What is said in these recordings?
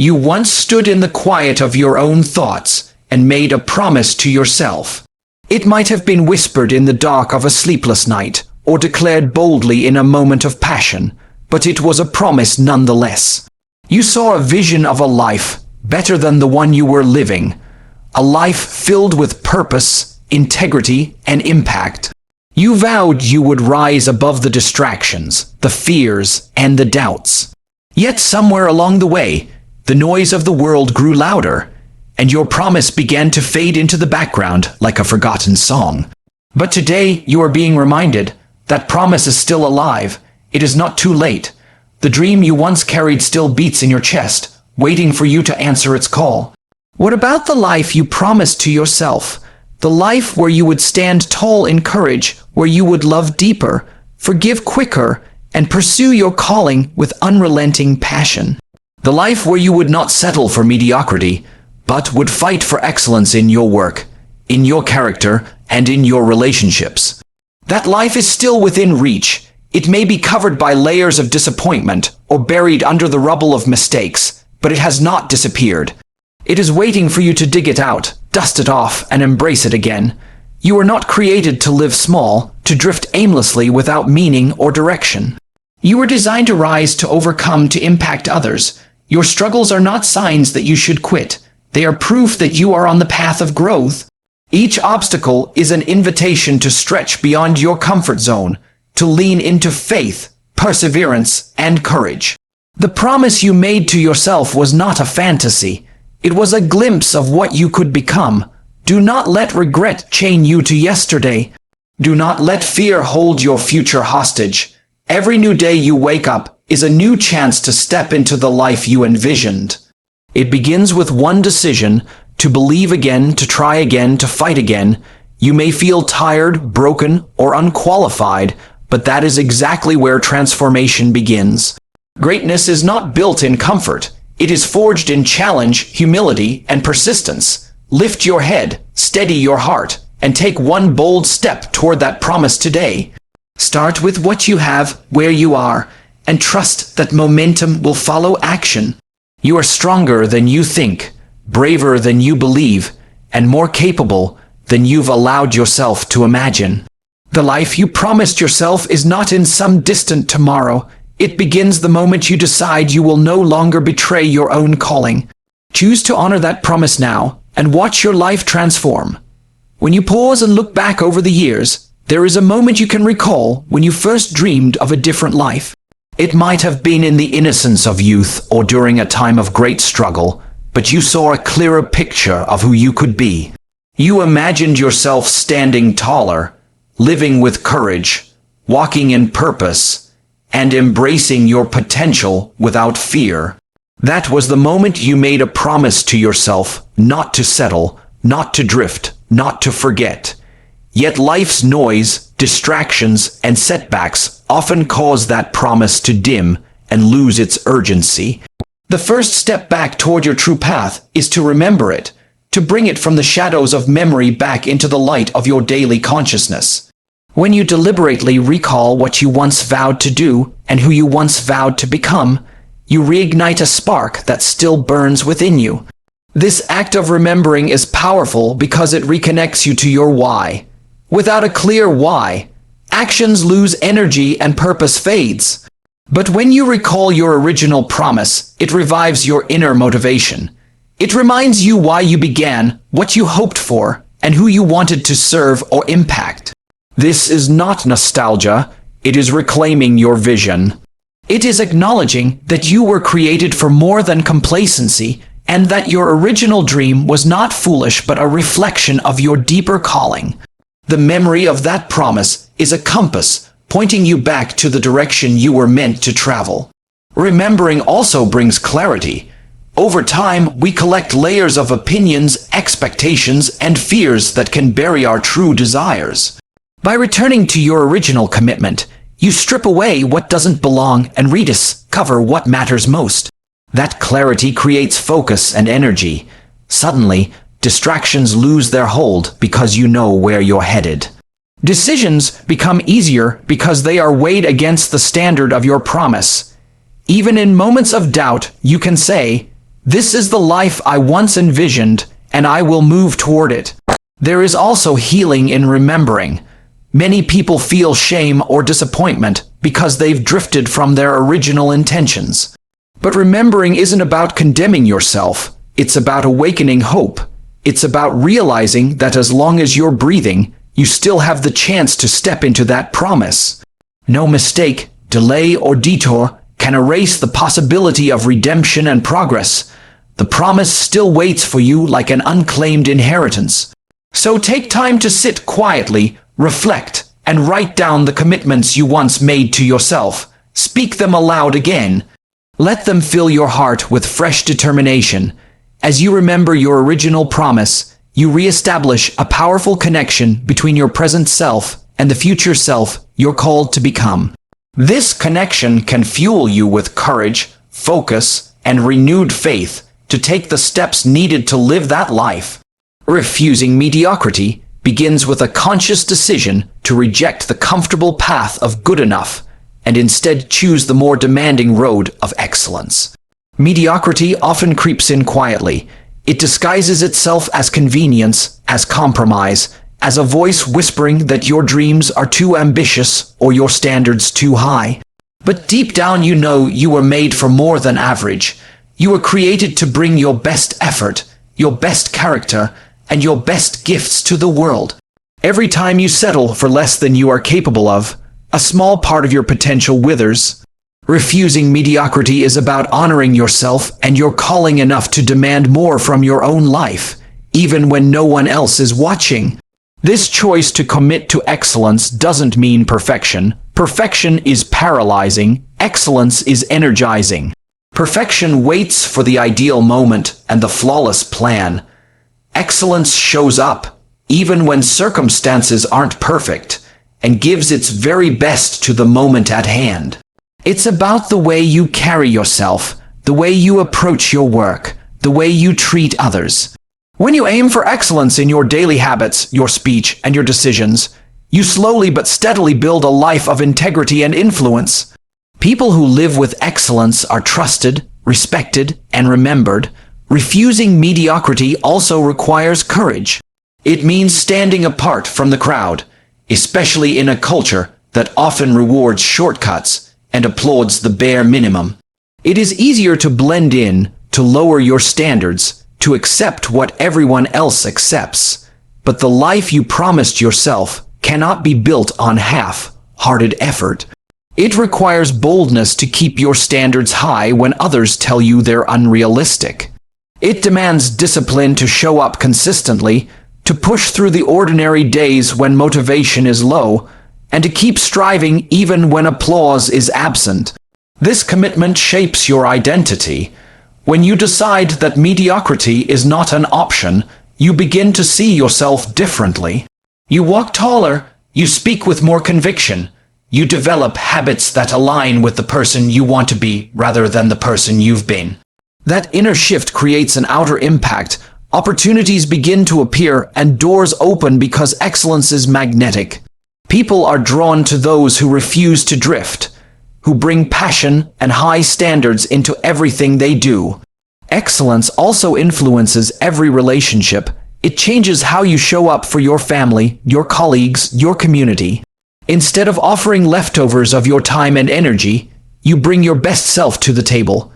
You once stood in the quiet of your own thoughts and made a promise to yourself. It might have been whispered in the dark of a sleepless night, or declared boldly in a moment of passion, but it was a promise nonetheless. You saw a vision of a life better than the one you were living, a life filled with purpose, integrity, and impact. You vowed you would rise above the distractions, the fears, and the doubts. Yet somewhere along the way, the noise of the world grew louder, and your promise began to fade into the background like a forgotten song. But today you are being reminded that promise is still alive. It is not too late. The dream you once carried still beats in your chest, waiting for you to answer its call. What about the life you promised to yourself? The life where you would stand tall in courage, where you would love deeper, forgive quicker, and pursue your calling with unrelenting passion. The life where you would not settle for mediocrity, but would fight for excellence in your work, in your character, and in your relationships. That life is still within reach. It may be covered by layers of disappointment or buried under the rubble of mistakes, but it has not disappeared. It is waiting for you to dig it out, dust it off, and embrace it again. You are not created to live small, to drift aimlessly without meaning or direction. You were designed to rise, to overcome, to impact others. Your struggles are not signs that you should quit. They are proof that you are on the path of growth. Each obstacle is an invitation to stretch beyond your comfort zone, to lean into faith, perseverance, and courage. The promise you made to yourself was not a fantasy. It was a glimpse of what you could become. Do not let regret chain you to yesterday. Do not let fear hold your future hostage. Every new day you wake up is a new chance to step into the life you envisioned. It begins with one decision: to believe again, to try again, to fight again. You may feel tired, broken, or unqualified, but that is exactly where transformation begins. Greatness is not built in comfort. It is forged in challenge, humility, and persistence. Lift your head, steady your heart, and take one bold step toward that promise today. Start with what you have, where you are, and trust that momentum will follow action. You are stronger than you think, braver than you believe, and more capable than you've allowed yourself to imagine. The life you promised yourself is not in some distant tomorrow. It begins the moment you decide you will no longer betray your own calling. Choose to honor that promise now and watch your life transform. When you pause and look back over the years, there is a moment you can recall when you first dreamed of a different life. It might have been in the innocence of youth or during a time of great struggle, but you saw a clearer picture of who you could be. You imagined yourself standing taller, living with courage, walking in purpose, and embracing your potential without fear. That was the moment you made a promise to yourself not to settle, not to drift, not to forget. Yet life's noise, distractions, and setbacks often cause that promise to dim and lose its urgency. The first step back toward your true path is to remember it, to bring it from the shadows of memory back into the light of your daily consciousness. When you deliberately recall what you once vowed to do and who you once vowed to become, you reignite a spark that still burns within you. This act of remembering is powerful because it reconnects you to your why. Without a clear why, actions lose energy and purpose fades. But when you recall your original promise, it revives your inner motivation. It reminds you why you began, what you hoped for, and who you wanted to serve or impact. This is not nostalgia, it is reclaiming your vision. It is acknowledging that you were created for more than complacency, and that your original dream was not foolish but a reflection of your deeper calling. The memory of that promise is a compass pointing you back to the direction you were meant to travel. Remembering also brings clarity. Over time, we collect layers of opinions, expectations, and fears that can bury our true desires. By returning to your original commitment, you strip away what doesn't belong and rediscover what matters most. That clarity creates focus and energy. Suddenly, distractions lose their hold because you know where you're headed. Decisions become easier because they are weighed against the standard of your promise. Even in moments of doubt, you can say, This is the life I once envisioned, and I will move toward it. There is also healing in remembering. Many people feel shame or disappointment because they've drifted from their original intentions. But remembering isn't about condemning yourself. It's about awakening hope. It's about realizing that as long as you're breathing, you still have the chance to step into that promise. No mistake, delay, or detour can erase the possibility of redemption and progress. The promise still waits for you like an unclaimed inheritance. So take time to sit quietly, reflect, and write down the commitments you once made to yourself. Speak them aloud again. Let them fill your heart with fresh determination. As you remember your original promise, you reestablish a powerful connection between your present self and the future self you're called to become. This connection can fuel you with courage, focus, and renewed faith to take the steps needed to live that life. Refusing mediocrity begins with a conscious decision to reject the comfortable path of good enough and instead choose the more demanding road of excellence. Mediocrity often creeps in quietly. It disguises itself as convenience, as compromise, as a voice whispering that your dreams are too ambitious or your standards too high. But deep down you know you were made for more than average. You were created to bring your best effort, your best character, and your best gifts to the world. Every time you settle for less than you are capable of, a small part of your potential withers. Refusing mediocrity is about honoring yourself and your calling enough to demand more from your own life, even when no one else is watching. This choice to commit to excellence doesn't mean perfection. Perfection is paralyzing. Excellence is energizing. Perfection waits for the ideal moment and the flawless plan. Excellence shows up, even when circumstances aren't perfect, and gives its very best to the moment at hand. It's about the way you carry yourself, the way you approach your work, the way you treat others. When you aim for excellence in your daily habits, your speech, and your decisions, you slowly but steadily build a life of integrity and influence. People who live with excellence are trusted, respected, and remembered. Refusing mediocrity also requires courage. It means standing apart from the crowd, especially in a culture that often rewards shortcuts and applauds the bare minimum. It is easier to blend in, to lower your standards, to accept what everyone else accepts. But the life you promised yourself cannot be built on half-hearted effort. It requires boldness to keep your standards high when others tell you they're unrealistic. It demands discipline to show up consistently, to push through the ordinary days when motivation is low, and to keep striving even when applause is absent. This commitment shapes your identity. When you decide that mediocrity is not an option, you begin to see yourself differently. You walk taller, you speak with more conviction, you develop habits that align with the person you want to be rather than the person you've been. That inner shift creates an outer impact. Opportunities begin to appear and doors open because excellence is magnetic. People are drawn to those who refuse to drift, who bring passion and high standards into everything they do. Excellence also influences every relationship. It changes how you show up for your family, your colleagues, your community. Instead of offering leftovers of your time and energy, you bring your best self to the table.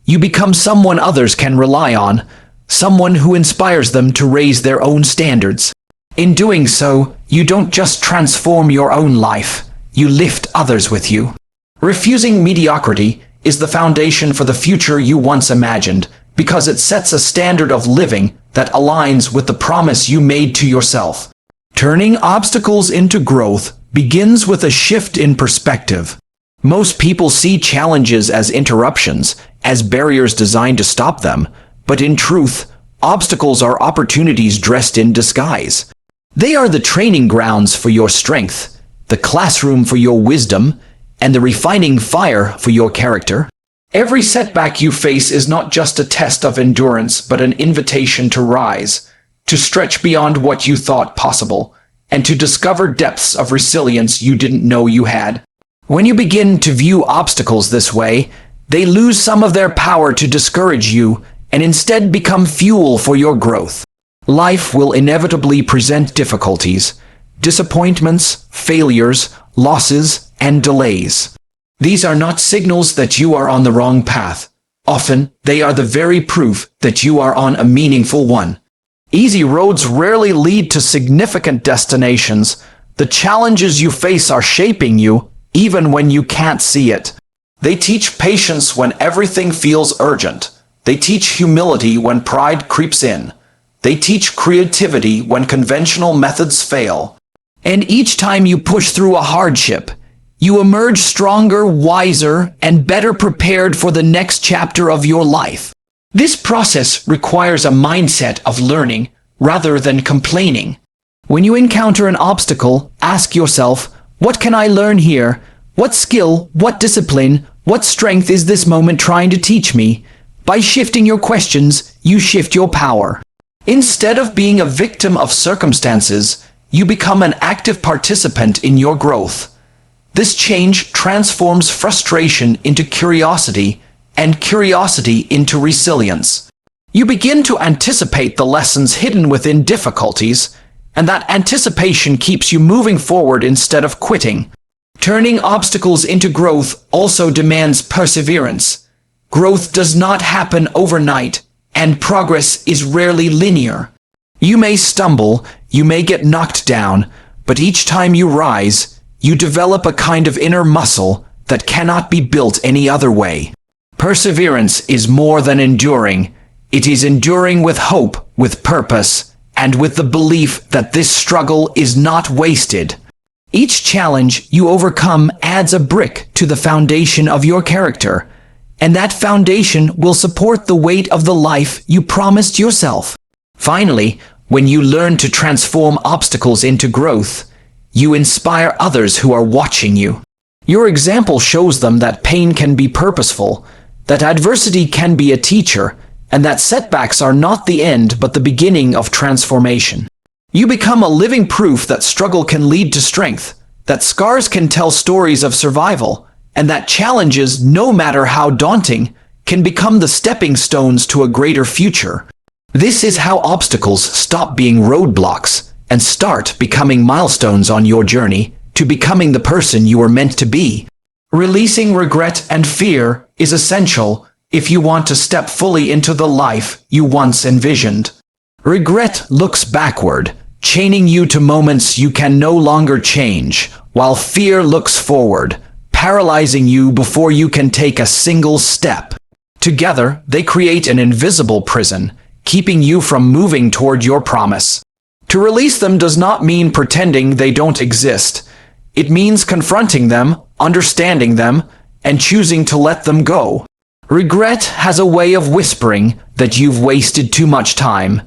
You become someone others can rely on, someone who inspires them to raise their own standards. In doing so, you don't just transform your own life, you lift others with you. Refusing mediocrity is the foundation for the future you once imagined, because it sets a standard of living that aligns with the promise you made to yourself. Turning obstacles into growth begins with a shift in perspective. Most people see challenges as interruptions, as barriers designed to stop them, but in truth, obstacles are opportunities dressed in disguise. They are the training grounds for your strength, the classroom for your wisdom, and the refining fire for your character. Every setback you face is not just a test of endurance, but an invitation to rise, to stretch beyond what you thought possible, and to discover depths of resilience you didn't know you had. When you begin to view obstacles this way, they lose some of their power to discourage you, and instead become fuel for your growth. Life will inevitably present difficulties, disappointments, failures, losses, and delays. These are not signals that you are on the wrong path. Often, they are the very proof that you are on a meaningful one. Easy roads rarely lead to significant destinations. The challenges you face are shaping you, even when you can't see it. They teach patience when everything feels urgent. They teach humility when pride creeps in. They teach creativity when conventional methods fail. And each time you push through a hardship, you emerge stronger, wiser, and better prepared for the next chapter of your life. This process requires a mindset of learning rather than complaining. When you encounter an obstacle, ask yourself, what can I learn here? What skill, what discipline, what strength is this moment trying to teach me? By shifting your questions, you shift your power. Instead of being a victim of circumstances, you become an active participant in your growth. This change transforms frustration into curiosity, and curiosity into resilience. You begin to anticipate the lessons hidden within difficulties, and that anticipation keeps you moving forward instead of quitting. Turning obstacles into growth also demands perseverance. Growth does not happen overnight, and progress is rarely linear. You may stumble, you may get knocked down, but each time you rise, you develop a kind of inner muscle that cannot be built any other way. Perseverance is more than enduring. It is enduring with hope, with purpose, and with the belief that this struggle is not wasted. Each challenge you overcome adds a brick to the foundation of your character, and that foundation will support the weight of the life you promised yourself. Finally, when you learn to transform obstacles into growth, you inspire others who are watching you. Your example shows them that pain can be purposeful, that adversity can be a teacher, and that setbacks are not the end but the beginning of transformation. You become a living proof that struggle can lead to strength, that scars can tell stories of survival, and that challenges, no matter how daunting, can become the stepping stones to a greater future. This is how obstacles stop being roadblocks and start becoming milestones on your journey to becoming the person you were meant to be. Releasing regret and fear is essential if you want to step fully into the life you once envisioned. Regret looks backward, chaining you to moments you can no longer change, while fear looks forward, paralyzing you before you can take a single step. Together, they create an invisible prison, keeping you from moving toward your promise. To release them does not mean pretending they don't exist. It means confronting them, understanding them, and choosing to let them go. Regret has a way of whispering that you've wasted too much time,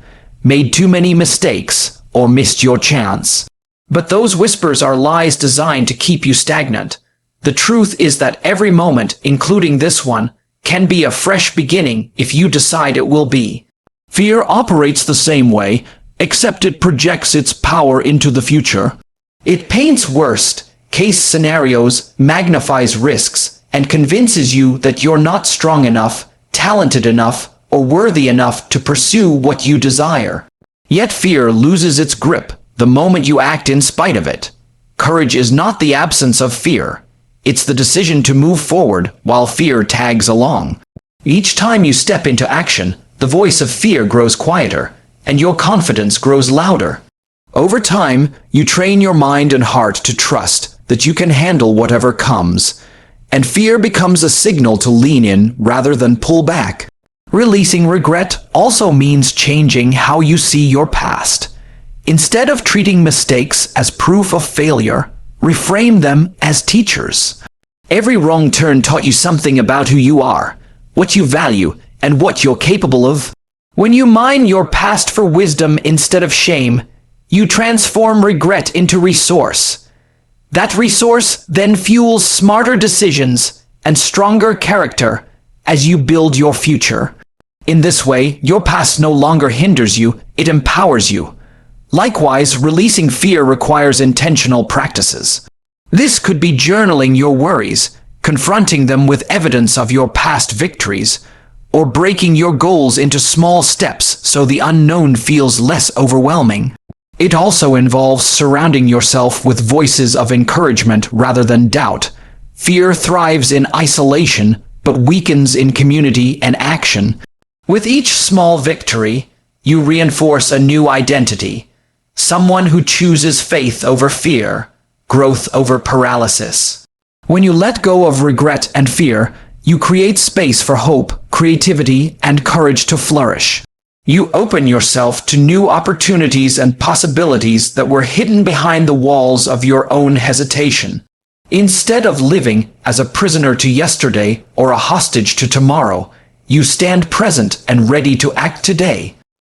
made too many mistakes, or missed your chance. But those whispers are lies designed to keep you stagnant. The truth is that every moment, including this one, can be a fresh beginning if you decide it will be. Fear operates the same way, except it projects its power into the future. It paints worst-case scenarios, magnifies risks, and convinces you that you're not strong enough, talented enough, or worthy enough to pursue what you desire. Yet fear loses its grip the moment you act in spite of it. Courage is not the absence of fear. It's the decision to move forward while fear tags along. Each time you step into action, the voice of fear grows quieter, and your confidence grows louder. Over time, you train your mind and heart to trust that you can handle whatever comes, and fear becomes a signal to lean in rather than pull back. Releasing regret also means changing how you see your past. Instead of treating mistakes as proof of failure, reframe them as teachers. Every wrong turn taught you something about who you are, what you value, and what you're capable of. When you mine your past for wisdom instead of shame, you transform regret into resource. That resource then fuels smarter decisions and stronger character as you build your future. In this way, your past no longer hinders you, it empowers you. Likewise, releasing fear requires intentional practices. This could be journaling your worries, confronting them with evidence of your past victories, or breaking your goals into small steps so the unknown feels less overwhelming. It also involves surrounding yourself with voices of encouragement rather than doubt. Fear thrives in isolation, but weakens in community and action. With each small victory, you reinforce a new identity. Someone who chooses faith over fear, growth over paralysis. When you let go of regret and fear, you create space for hope, creativity, and courage to flourish. You open yourself to new opportunities and possibilities that were hidden behind the walls of your own hesitation. Instead of living as a prisoner to yesterday or a hostage to tomorrow, you stand present and ready to act today.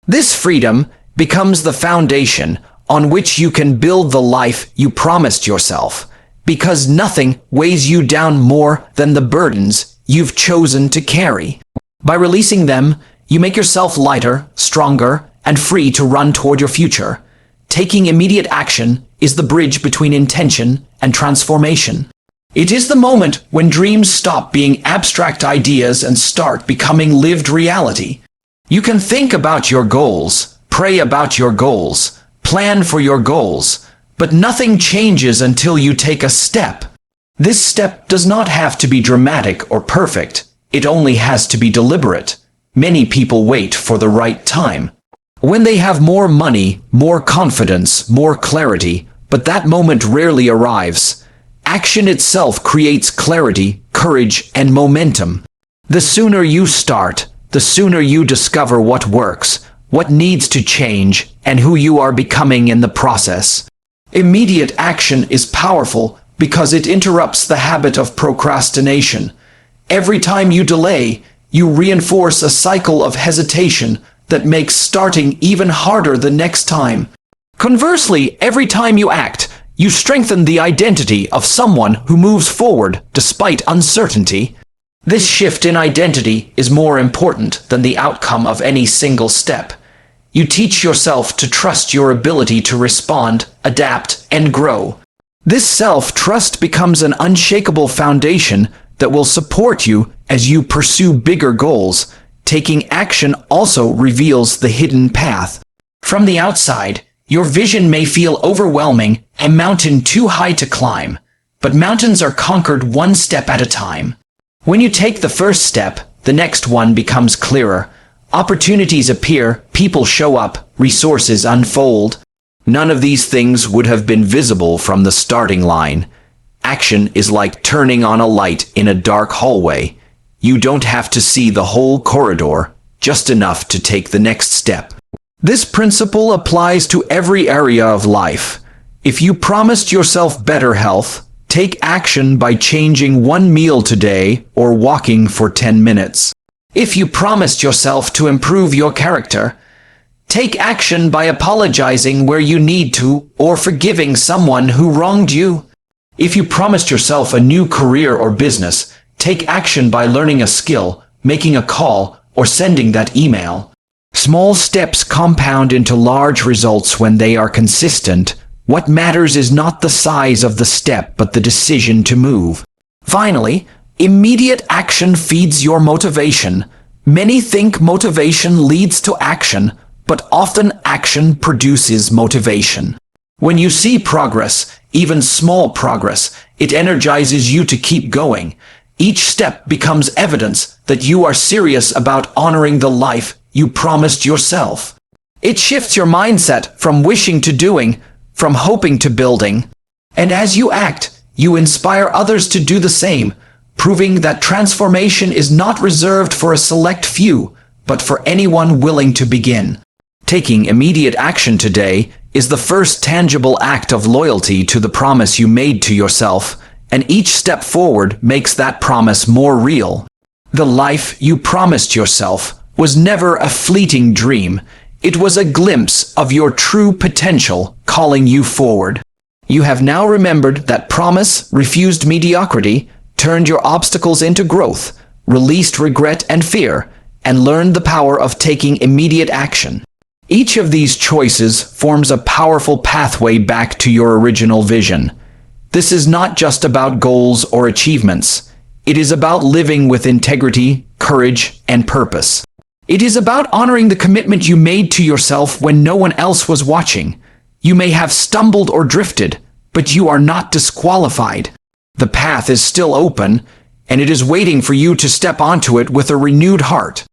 This freedom becomes the foundation on which you can build the life you promised yourself, because nothing weighs you down more than the burdens you've chosen to carry. By releasing them, you make yourself lighter, stronger, and free to run toward your future. Taking immediate action is the bridge between intention and transformation. It is the moment when dreams stop being abstract ideas and start becoming lived reality. You can think about your goals, pray about your goals, plan for your goals, but nothing changes until you take a step. This step does not have to be dramatic or perfect. It only has to be deliberate. Many people wait for the right time. When they have more money, more confidence, more clarity, but that moment rarely arrives. Action itself creates clarity, courage, and momentum. The sooner you start, the sooner you discover what works, what needs to change, and who you are becoming in the process. Immediate action is powerful because it interrupts the habit of procrastination. Every time you delay, you reinforce a cycle of hesitation that makes starting even harder the next time. Conversely, every time you act, you strengthen the identity of someone who moves forward despite uncertainty. This shift in identity is more important than the outcome of any single step. You teach yourself to trust your ability to respond, adapt, and grow. This self-trust becomes an unshakable foundation that will support you as you pursue bigger goals. Taking action also reveals the hidden path. From the outside, your vision may feel overwhelming, a mountain too high to climb, but mountains are conquered one step at a time. When you take the first step, the next one becomes clearer. Opportunities appear, people show up, resources unfold. None of these things would have been visible from the starting line. Action is like turning on a light in a dark hallway. You don't have to see the whole corridor, just enough to take the next step. This principle applies to every area of life. If you promised yourself better health, take action by changing one meal today or walking for 10 minutes. If you promised yourself to improve your character, take action by apologizing where you need to or forgiving someone who wronged you. If you promised yourself a new career or business, take action by learning a skill, making a call, or sending that email. Small steps compound into large results when they are consistent. What matters is not the size of the step but the decision to move. Finally, immediate action feeds your motivation. Many think motivation leads to action, but often action produces motivation. When you see progress, even small progress, it energizes you to keep going. Each step becomes evidence that you are serious about honoring the life you promised yourself. It shifts your mindset from wishing to doing, from hoping to building. And as you act, you inspire others to do the same, proving that transformation is not reserved for a select few, but for anyone willing to begin. Taking immediate action today is the first tangible act of loyalty to the promise you made to yourself, and each step forward makes that promise more real. The life you promised yourself was never a fleeting dream. It was a glimpse of your true potential calling you forward. You have now remembered that promise, refused mediocrity, turned your obstacles into growth, released regret and fear, and learned the power of taking immediate action. Each of these choices forms a powerful pathway back to your original vision. This is not just about goals or achievements. It is about living with integrity, courage, and purpose. It is about honoring the commitment you made to yourself when no one else was watching. You may have stumbled or drifted, but you are not disqualified. The path is still open, and it is waiting for you to step onto it with a renewed heart.